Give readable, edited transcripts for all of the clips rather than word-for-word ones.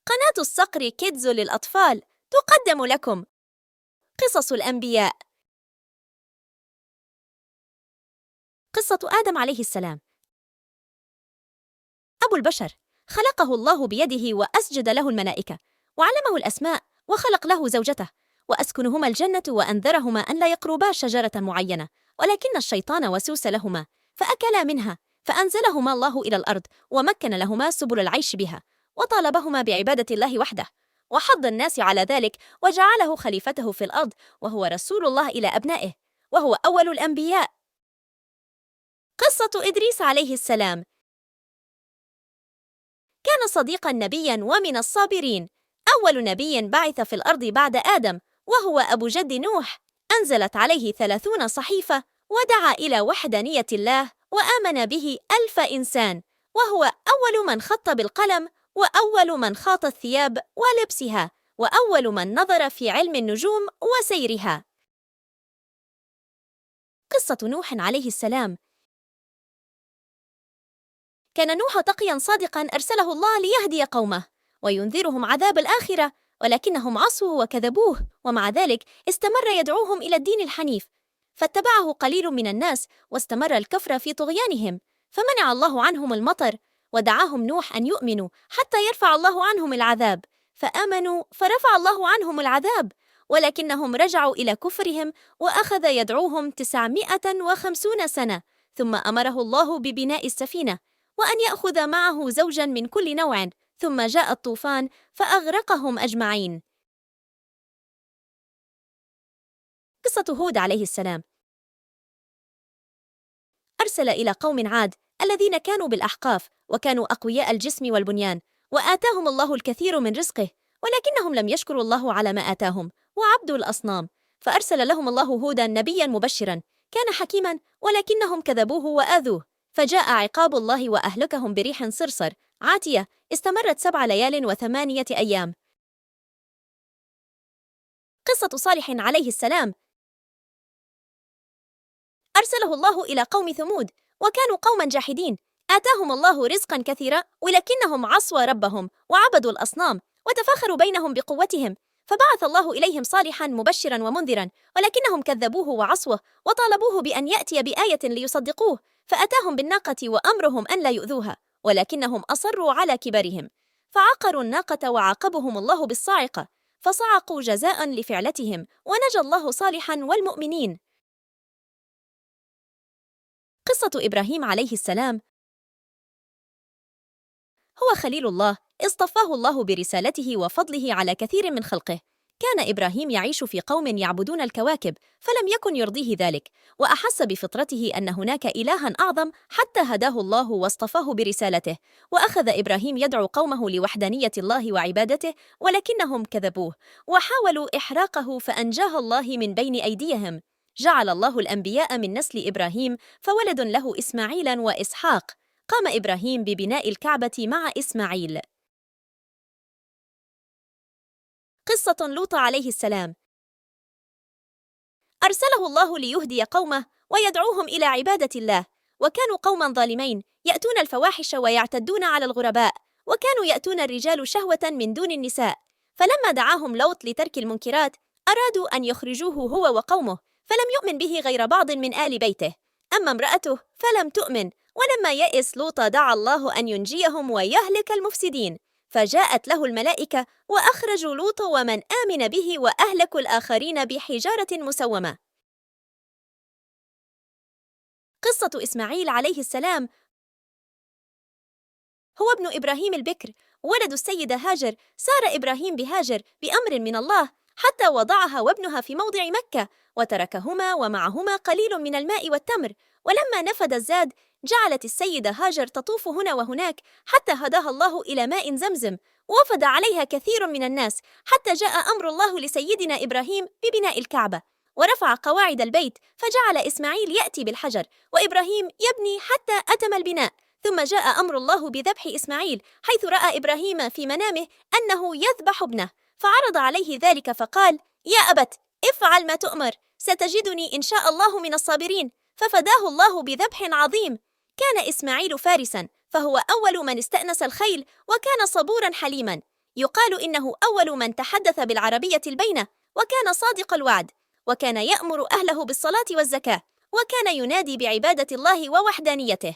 قناة الصقر كيدز للأطفال تقدم لكم قصص الأنبياء. قصة آدم عليه السلام. أبو البشر خلقه الله بيده وأسجد له الملائكة وعلمه الأسماء وخلق له زوجته وأسكنهما الجنة وأنذرهما أن لا يقربا شجرة معينة، ولكن الشيطان وسوس لهما فأكلا منها فأنزلهما الله إلى الأرض ومكن لهما سبل العيش بها، وطالبهما بعبادة الله وحده وحض الناس على ذلك وجعله خليفته في الأرض، وهو رسول الله إلى أبنائه وهو أول الأنبياء. قصة إدريس عليه السلام. كان صديقا نبيا ومن الصابرين، أول نبي بعث في الأرض بعد آدم، وهو أبو جد نوح. أنزلت عليه 30 صحيفة ودعا إلى وحدانية الله وآمن به 1000 إنسان، وهو أول من خط بالقلم وأول من خاط الثياب ولبسها وأول من نظر في علم النجوم وسيرها. قصة نوح عليه السلام. كان نوح تقيا صادقا أرسله الله ليهدي قومه وينذرهم عذاب الآخرة، ولكنهم عصوا وكذبوه، ومع ذلك استمر يدعوهم إلى الدين الحنيف، فاتبعه قليل من الناس واستمر الكفر في طغيانهم، فمنع الله عنهم المطر ودعاهم نوح أن يؤمنوا حتى يرفع الله عنهم العذاب، فآمنوا فرفع الله عنهم العذاب، ولكنهم رجعوا إلى كفرهم وأخذ يدعوهم 950 سنة، ثم أمره الله ببناء السفينة وأن يأخذ معه زوجا من كل نوع، ثم جاء الطوفان فأغرقهم أجمعين. قصة هود عليه السلام. أرسل إلى قوم عاد الذين كانوا بالأحقاف وكانوا أقوياء الجسم والبنيان، وآتاهم الله الكثير من رزقه، ولكنهم لم يشكروا الله على ما آتاهم وعبدوا الأصنام، فأرسل لهم الله هودا نبيا مبشرا، كان حكيما ولكنهم كذبوه وآذوه، فجاء عقاب الله وأهلكهم بريح صرصر عاتية استمرت 7 ليال و8 أيام. قصة صالح عليه السلام. أرسله الله إلى قوم ثمود وكانوا قوما جاحدين، آتاهم الله رزقا كثيرا ولكنهم عصوا ربهم وعبدوا الأصنام وتفاخروا بينهم بقوتهم، فبعث الله إليهم صالحا مبشرا ومنذرا، ولكنهم كذبوه وعصوه وطالبوه بأن يأتي بآية ليصدقوه، فأتاهم بالناقة وأمرهم أن لا يؤذوها، ولكنهم أصروا على كبرهم، فعقروا الناقة وعاقبهم الله بالصاعقة، فصعقوا جزاء لفعلتهم، ونجى الله صالحا والمؤمنين. قصة إبراهيم عليه السلام. هو خليل الله، اصطفاه الله برسالته وفضله على كثير من خلقه. كان إبراهيم يعيش في قوم يعبدون الكواكب، فلم يكن يرضيه ذلك، وأحس بفطرته أن هناك إلها أعظم حتى هداه الله واصطفاه برسالته، وأخذ إبراهيم يدعو قومه لوحدانية الله وعبادته، ولكنهم كذبوه وحاولوا إحراقه فأنجاه الله من بين أيديهم. جعل الله الأنبياء من نسل إبراهيم، فولد له إسماعيل وإسحاق. قام إبراهيم ببناء الكعبة مع إسماعيل. قصة لوط عليه السلام. أرسله الله ليهدي قومه ويدعوهم إلى عبادة الله، وكانوا قوما ظالمين يأتون الفواحش ويعتدون على الغرباء، وكانوا يأتون الرجال شهوة من دون النساء، فلما دعاهم لوط لترك المنكرات أرادوا أن يخرجوه هو وقومه، فلم يؤمن به غير بعض من آل بيته، أما امرأته فلم تؤمن. ولما يئس لوط دعا الله أن ينجيهم ويهلك المفسدين، فجاءت له الملائكة وأخرجوا لوط ومن آمن به وأهلكوا الآخرين بحجارة مسومة. قصة إسماعيل عليه السلام. هو ابن إبراهيم البكر ولد السيدة هاجر. سار إبراهيم بهاجر بأمر من الله حتى وضعها وابنها في موضع مكة، وتركهما ومعهما قليل من الماء والتمر، ولما نفد الزاد جعلت السيدة هاجر تطوف هنا وهناك حتى هداها الله إلى ماء زمزم، ووفد عليها كثير من الناس حتى جاء أمر الله لسيدنا إبراهيم ببناء الكعبة، ورفع قواعد البيت، فجعل إسماعيل يأتي بالحجر وإبراهيم يبني حتى أتم البناء، ثم جاء أمر الله بذبح إسماعيل، حيث رأى إبراهيم في منامه أنه يذبح ابنه، فعرض عليه ذلك فقال: يا أبت افعل ما تؤمر، ستجدني إن شاء الله من الصابرين، ففداه الله بذبح عظيم. كان إسماعيل فارسا، فهو أول من استأنس الخيل، وكان صبورا حليما. يقال إنه أول من تحدث بالعربية البينة، وكان صادق الوعد، وكان يأمر أهله بالصلاة والزكاة، وكان ينادي بعبادة الله ووحدانيته.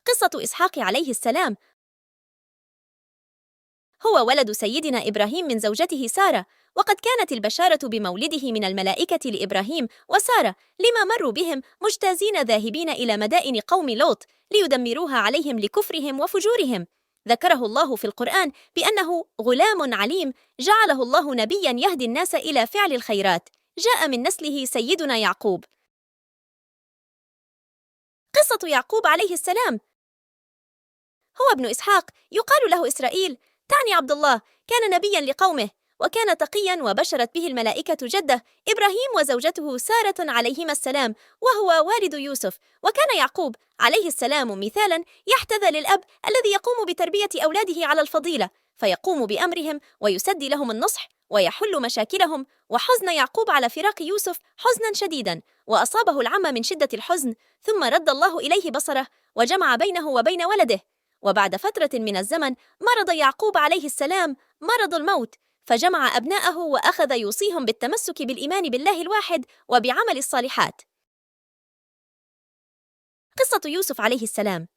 قصة إسحاق عليه السلام. هو ولد سيدنا إبراهيم من زوجته سارة، وقد كانت البشارة بمولده من الملائكة لإبراهيم وسارة لما مروا بهم مجتازين ذاهبين إلى مدائن قوم لوط ليدمروها عليهم لكفرهم وفجورهم. ذكره الله في القرآن بأنه غلام عليم جعله الله نبيا يهدي الناس إلى فعل الخيرات، جاء من نسله سيدنا يعقوب. قصة يعقوب عليه السلام. هو ابن إسحاق، يقال له إسرائيل، تعني عبد الله، كان نبيا لقومه، وكان تقيا وبشرت به الملائكة جده إبراهيم وزوجته سارة عليهما السلام، وهو والد يوسف. وكان يعقوب عليه السلام مثالا يحتذى للأب الذي يقوم بتربية أولاده على الفضيلة، فيقوم بأمرهم ويسدي لهم النصح ويحل مشاكلهم. وحزن يعقوب على فراق يوسف حزنا شديدا، وأصابه العمى من شدة الحزن، ثم رد الله إليه بصره وجمع بينه وبين ولده. وبعد فترة من الزمن مرض يعقوب عليه السلام مرض الموت، فجمع أبناءه وأخذ يوصيهم بالتمسك بالإيمان بالله الواحد وبعمل الصالحات. قصة يوسف عليه السلام.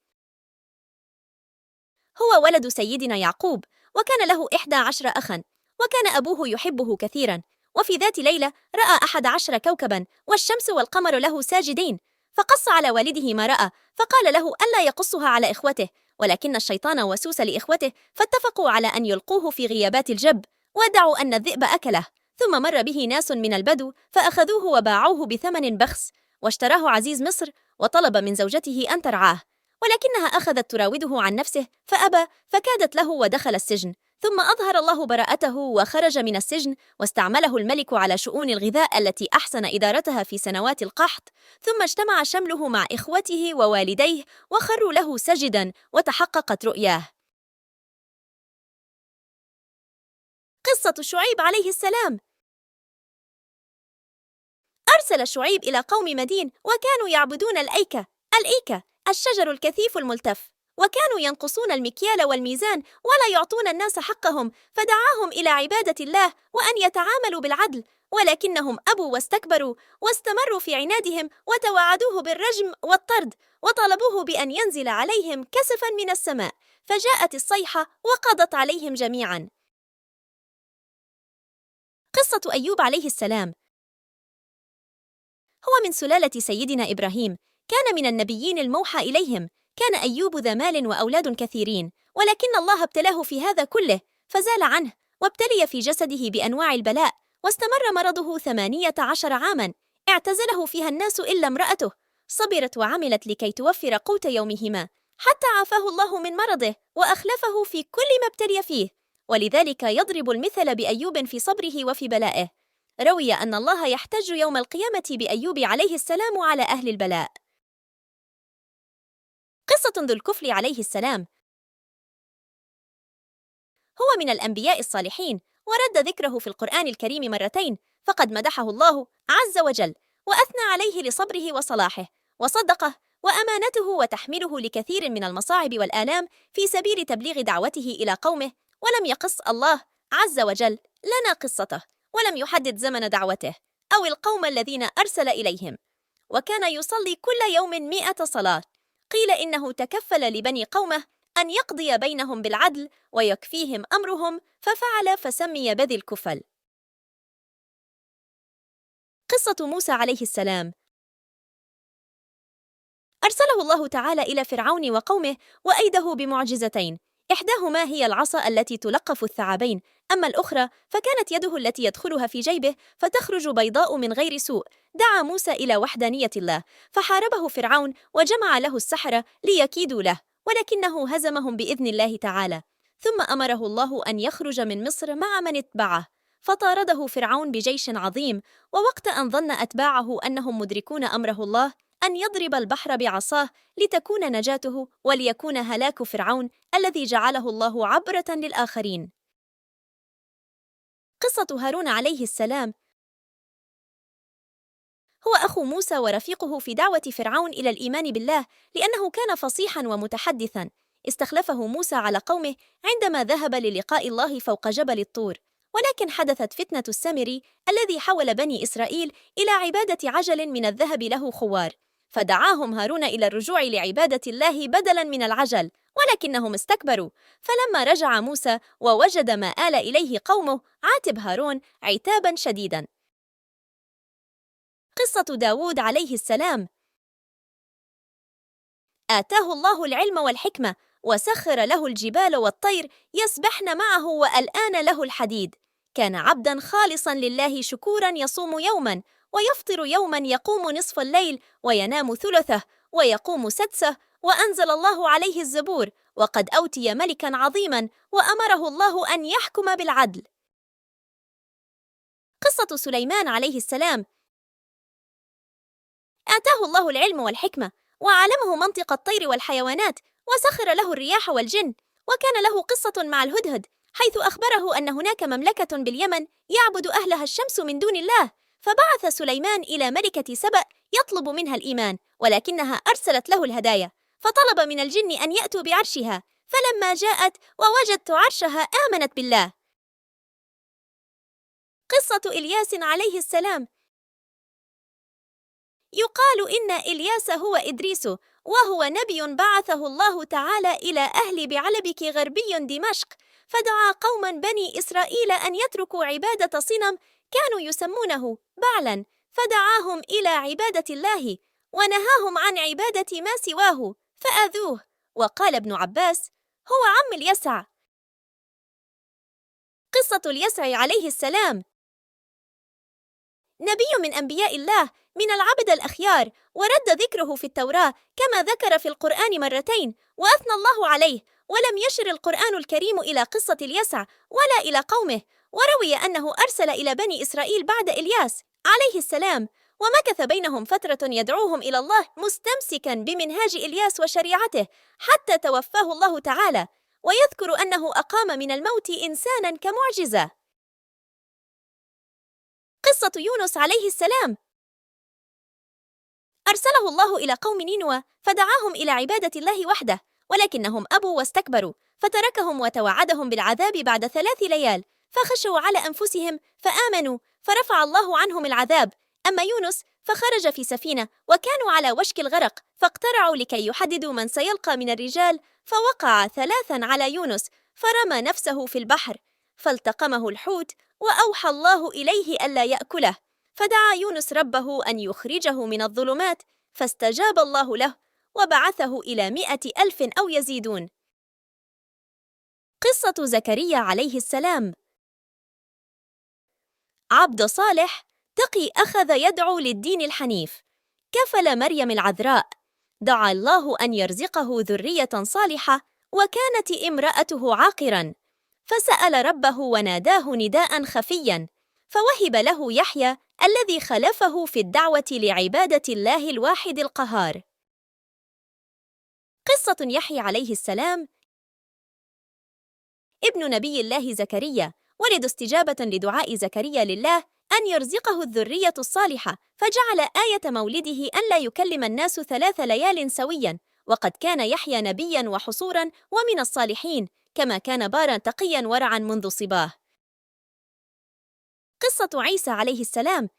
هو ولد سيدنا يعقوب، وكان له 11 أخا، وكان أبوه يحبه كثيرا. وفي ذات ليلة رأى 11 كوكبا والشمس والقمر له ساجدين، فقص على والده ما رأى، فقال له ألا يقصها على إخوته، ولكن الشيطان وسوس لإخوته، فاتفقوا على أن يلقوه في غيابات الجب، وادعوا أن الذئب أكله. ثم مر به ناس من البدو فأخذوه وباعوه بثمن بخس، واشتراه عزيز مصر وطلب من زوجته أن ترعاه، ولكنها أخذت تراوده عن نفسه فأبى، فكادت له ودخل السجن. ثم أظهر الله براءته وخرج من السجن، واستعمله الملك على شؤون الغذاء التي أحسن إدارتها في سنوات القحط. ثم اجتمع شمله مع إخوته ووالديه وخروا له سجدا، وتحققت رؤياه. قصة شعيب عليه السلام. أرسل شعيب إلى قوم مدين، وكانوا يعبدون الأيكة الشجر الكثيف الملتف، وكانوا ينقصون المكيال والميزان ولا يعطون الناس حقهم، فدعاهم إلى عبادة الله وأن يتعاملوا بالعدل، ولكنهم أبوا واستكبروا واستمروا في عنادهم، وتوعدوه بالرجم والطرد، وطلبوه بأن ينزل عليهم كسفا من السماء، فجاءت الصيحة وقضت عليهم جميعا. قصة أيوب عليه السلام. هو من سلالة سيدنا إبراهيم، كان من النبيين الموحى إليهم. كان أيوب ذا مال وأولاد كثيرين، ولكن الله ابتلاه في هذا كله فزال عنه، وابتلي في جسده بأنواع البلاء، واستمر مرضه 18 عاما اعتزله فيها الناس إلا امرأته، صبرت وعملت لكي توفر قوت يومهما، حتى عافاه الله من مرضه وأخلفه في كل ما ابتلي فيه. ولذلك يضرب المثل بأيوب في صبره وفي بلائه. روي أن الله يحتج يوم القيامة بأيوب عليه السلام على أهل البلاء. قصة ذو الكفل عليه السلام. هو من الأنبياء الصالحين، ورد ذكره في القرآن الكريم مرتين، فقد مدحه الله عز وجل وأثنى عليه لصبره وصلاحه وصدقه وأمانته وتحمله لكثير من المصاعب والآلام في سبيل تبليغ دعوته إلى قومه. ولم يقص الله عز وجل لنا قصته، ولم يحدد زمن دعوته أو القوم الذين أرسل إليهم، وكان يصلي كل يوم 100 صلاة. قيل إنه تكفل لبني قومه أن يقضي بينهم بالعدل ويكفيهم أمرهم، ففعل فسمي بذي الكفل. قصة موسى عليه السلام. أرسله الله تعالى إلى فرعون وقومه وأيده بمعجزتين، إحداهما هي العصا التي تلقف الثعابين، أما الأخرى فكانت يده التي يدخلها في جيبه فتخرج بيضاء من غير سوء. دعا موسى إلى وحدانية الله، فحاربه فرعون وجمع له السحرة ليكيدوا له، ولكنه هزمهم بإذن الله تعالى. ثم أمره الله أن يخرج من مصر مع من اتبعه، فطارده فرعون بجيش عظيم، ووقت أن ظن أتباعه أنهم مدركون أمره الله أن يضرب البحر بعصاه لتكون نجاته وليكون هلاك فرعون الذي جعله الله عبرة للآخرين. قصة هارون عليه السلام. هو أخو موسى ورفيقه في دعوة فرعون إلى الإيمان بالله، لأنه كان فصيحا ومتحدثا. استخلفه موسى على قومه عندما ذهب للقاء الله فوق جبل الطور. ولكن حدثت فتنة السامري الذي حول بني إسرائيل إلى عبادة عجل من الذهب له خوار، فدعاهم هارون إلى الرجوع لعبادة الله بدلاً من العجل، ولكنهم استكبروا. فلما رجع موسى ووجد ما آل إليه قومه عاتب هارون عتاباً شديداً. قصة داود عليه السلام. آتاه الله العلم والحكمة، وسخر له الجبال والطير يسبحن معه وألآن له الحديد. كان عبداً خالصاً لله شكوراً، يصوم يوماً ويفطر يوماً، يقوم نصف الليل وينام ثلثه ويقوم سدسه. وأنزل الله عليه الزبور، وقد أوتي ملكاً عظيماً، وأمره الله أن يحكم بالعدل. قصة سليمان عليه السلام. آتاه الله العلم والحكمة، وعلمه منطق الطير والحيوانات، وسخر له الرياح والجن. وكان له قصة مع الهدهد، حيث أخبره أن هناك مملكة باليمن يعبد أهلها الشمس من دون الله، فبعث سليمان إلى ملكة سبأ يطلب منها الإيمان، ولكنها أرسلت له الهدايا، فطلب من الجن أن يأتوا بعرشها، فلما جاءت ووجدت عرشها آمنت بالله. قصة إلياس عليه السلام. يقال إن إلياس هو إدريس، وهو نبي بعثه الله تعالى إلى أهل بعلبك غربي دمشق، فدعا قوما بني إسرائيل أن يتركوا عبادة صنم كانوا يسمونه بعلا، فدعاهم إلى عبادة الله ونهاهم عن عبادة ما سواه، فآذوه. وقال ابن عباس: هو عم اليسع. قصة اليسع عليه السلام. نبي من أنبياء الله، من العبد الأخيار، ورد ذكره في التوراة كما ذكر في القرآن مرتين، وأثنى الله عليه. ولم يشر القرآن الكريم إلى قصة اليسع ولا إلى قومه. وروي أنه أرسل إلى بني إسرائيل بعد إلياس عليه السلام، ومكث بينهم فترة يدعوهم إلى الله مستمسكا بمنهاج إلياس وشريعته، حتى توفاه الله تعالى. ويذكر أنه أقام من الموت إنسانا كمعجزة. قصة يونس عليه السلام. أرسله الله إلى قوم نينوى، فدعاهم إلى عبادة الله وحده، ولكنهم أبوا واستكبروا، فتركهم وتوعدهم بالعذاب بعد 3 ليال، فخشوا على أنفسهم فآمنوا، فرفع الله عنهم العذاب. أما يونس فخرج في سفينة، وكانوا على وشك الغرق، فاقترعوا لكي يحددوا من سيلقى من الرجال، فوقع 3 على يونس، فرمى نفسه في البحر، فالتقمه الحوت، وأوحى الله إليه ألا يأكله، فدعا يونس ربه أن يخرجه من الظلمات، فاستجاب الله له، وبعثه إلى 100,000 أو يزيدون. قصة زكريا عليه السلام. عبد صالح تقي أخذ يدعو للدين الحنيف. كفل مريم العذراء، دعا الله أن يرزقه ذرية صالحة، وكانت امرأته عاقراً، فسأل ربه وناداه نداء خفياً، فوهب له يحيى الذي خلفه في الدعوة لعبادة الله الواحد القهار. قصة يحيى عليه السلام. ابن نبي الله زكريا، ولد استجابة لدعاء زكريا لله أن يرزقه الذرية الصالحة، فجعل آية مولده أن لا يكلم الناس 3 ليال سوياً. وقد كان يحيى نبياً وحصوراً ومن الصالحين، كما كان باراً تقياً ورعاً منذ صباه. قصة عيسى عليه السلام.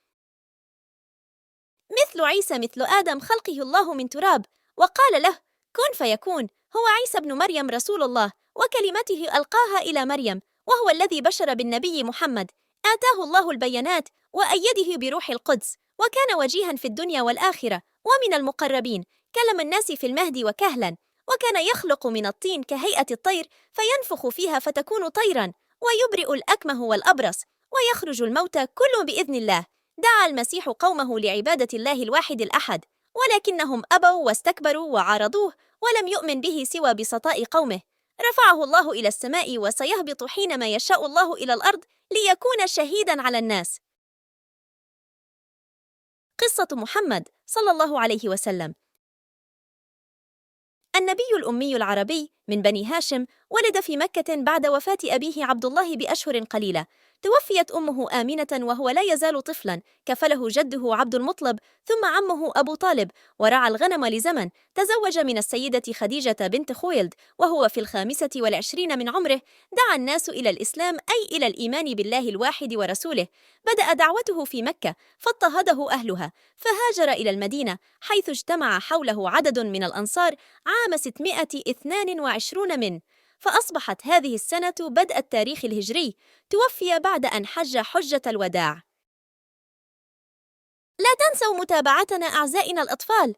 مثل عيسى مثل آدم، خلقه الله من تراب، وقال له كن فيكون. هو عيسى ابن مريم رسول الله، وكلمته ألقاها إلى مريم، وهو الذي بشر بالنبي محمد. آتاه الله البينات وأيده بروح القدس، وكان وجيها في الدنيا والآخرة، ومن المقربين، كلم الناس في المهد وكهلا. وكان يخلق من الطين كهيئة الطير، فينفخ فيها فتكون طيرا، ويبرئ الأكمه والأبرص، ويخرج الموتى كل بإذن الله. دعا المسيح قومه لعبادة الله الواحد الأحد، ولكنهم أبوا واستكبروا وعارضوه، ولم يؤمن به سوى بسطاء قومه. رفعه الله إلى السماء، وسيهبط حينما يشاء الله إلى الأرض ليكون شهيداً على الناس. قصة محمد صلى الله عليه وسلم. النبي الأمي العربي من بني هاشم، ولد في مكة بعد وفاة أبيه عبد الله بأشهر قليلة. توفيت أمه آمنة وهو لا يزال طفلا، كفله جده عبد المطلب ثم عمه أبو طالب، ورعى الغنم لزمن. تزوج من السيدة خديجة بنت خويلد وهو في 25 من عمره. دعا الناس إلى الإسلام، أي إلى الإيمان بالله الواحد ورسوله. بدأ دعوته في مكة فاضطهده أهلها، فهاجر إلى المدينة حيث اجتمع حوله عدد من الأنصار عام 622 منه، فأصبحت هذه السنة بدء التاريخ الهجري. توفي بعد أن حج حجة الوداع. لا تنسوا متابعتنا أعزائنا الأطفال.